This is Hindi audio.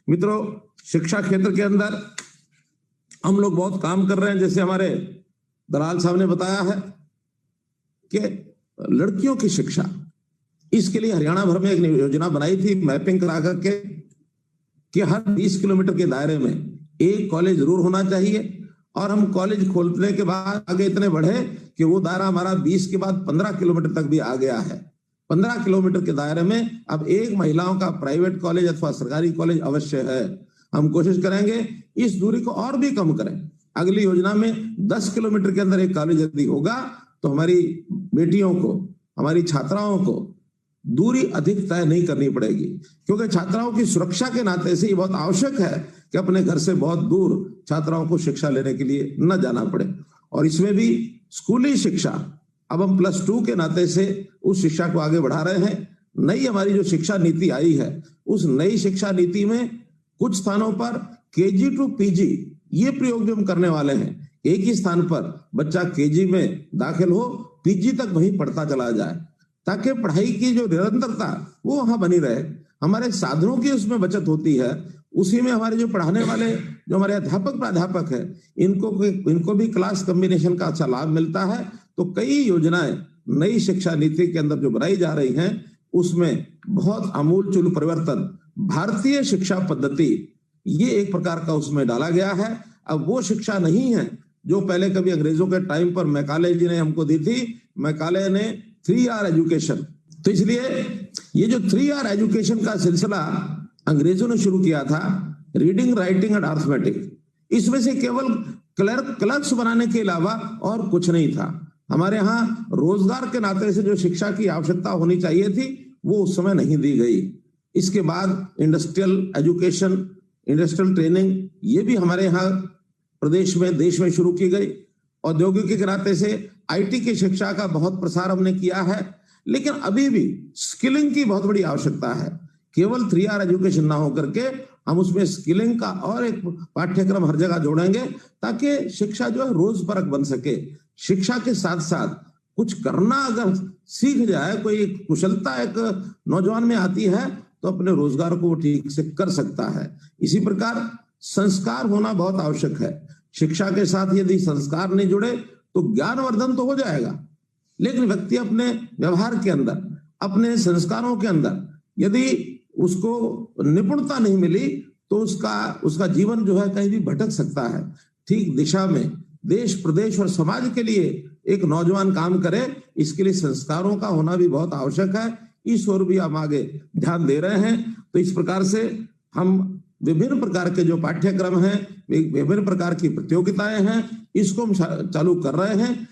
मित्रों, शिक्षा क्षेत्र के अंदर हम लोग बहुत काम कर रहे हैं। जैसे हमारे दलाल साहब ने बताया है कि लड़कियों की शिक्षा, इसके लिए हरियाणा भर में एक योजना बनाई थी मैपिंग करा करके कि हर 20 किलोमीटर के दायरे में एक कॉलेज जरूर होना चाहिए। और हम कॉलेज खोलने के बाद आगे इतने बढ़े कि वो दायरा हमारा 20 के बाद 15 किलोमीटर तक भी आ गया है। 15 किलोमीटर के दायरे में अब एक महिलाओं का प्राइवेट कॉलेज अथवा सरकारी कॉलेज अवश्य है। हम कोशिश करेंगे इस दूरी को और भी कम करें। अगली योजना में 10 किलोमीटर के अंदर एक कॉलेज यदि होगा तो हमारी बेटियों को, हमारी छात्राओं को दूरी अधिक तय नहीं करनी पड़ेगी, क्योंकि छात्राओं की सुरक्षा के नाते से ये बहुत आवश्यक है कि अपने घर से बहुत दूर छात्राओं को शिक्षा लेने के लिए न जाना पड़े। और इसमें भी स्कूली शिक्षा, अब हम +2 के नाते से उस शिक्षा को आगे बढ़ा रहे हैं। नई हमारी जो शिक्षा नीति आई है, उस नई शिक्षा नीति में कुछ स्थानों पर KG to PG ये प्रयोग भी हम करने वाले हैं। एक ही स्थान पर बच्चा KG में दाखिल हो, PG तक वहीं पढ़ता चला जाए, ताकि पढ़ाई की जो निरंतरता वो वहां बनी रहे। हमारे साधनों की उसमें बचत होती है। उसी में हमारे जो पढ़ाने वाले जो हमारे अध्यापक प्राध्यापक है, इनको भी क्लास कॉम्बिनेशन का अच्छा लाभ मिलता है। तो कई योजनाएं नई शिक्षा नीति के अंदर जो बनाई जा रही हैं, उसमें बहुत आमूलचूल परिवर्तन, भारतीय शिक्षा पद्धति ये एक प्रकार का उसमें डाला गया है। अब वो शिक्षा नहीं है जो पहले कभी अंग्रेजों के टाइम पर मैकाले जी ने हमको दी थी। मैकाले ने 3R एजुकेशन, तो इसलिए ये जो 3R एजुकेशन का सिलसिला अंग्रेजों ने शुरू किया था, रीडिंग, राइटिंग एंड अर्थमेटिक, इसमें से केवल क्लर्क्स बनाने के अलावा और कुछ नहीं था। हमारे यहाँ रोजगार के नाते से जो शिक्षा की आवश्यकता होनी चाहिए थी वो उस समय नहीं दी गई। इसके बाद इंडस्ट्रियल एजुकेशन, इंडस्ट्रियल ट्रेनिंग ये भी हमारे यहाँ प्रदेश में, देश में शुरू की गई। औद्योगिकी के नाते से IT की शिक्षा का बहुत प्रसार हमने किया है। लेकिन अभी भी स्किलिंग की बहुत बड़ी आवश्यकता है। केवल 3R एजुकेशन ना होकर के हम उसमें स्किलिंग का और एक पाठ्यक्रम हर जगह जोड़ेंगे, ताकि शिक्षा जो है रोजपरक बन सके। शिक्षा के साथ साथ कुछ करना अगर सीख जाए, कोई कुशलता एक नौजवान में आती है, तो अपने रोजगार को वो ठीक से कर सकता है। इसी प्रकार संस्कार होना बहुत आवश्यक है। शिक्षा के साथ यदि संस्कार नहीं जुड़े तो ज्ञानवर्धन तो हो जाएगा, लेकिन व्यक्ति अपने व्यवहार के अंदर, अपने संस्कारों के अंदर यदि उसको निपुणता नहीं मिली तो उसका जीवन जो है कहीं भी भटक सकता है। ठीक दिशा में देश, प्रदेश और समाज के लिए एक नौजवान काम करे, इसके लिए संस्कारों का होना भी बहुत आवश्यक है। इस ओर भी हम आगे ध्यान दे रहे हैं। तो इस प्रकार से हम विभिन्न प्रकार के जो पाठ्यक्रम हैं, विभिन्न प्रकार की प्रतियोगिताएं हैं, इसको हम चालू कर रहे हैं।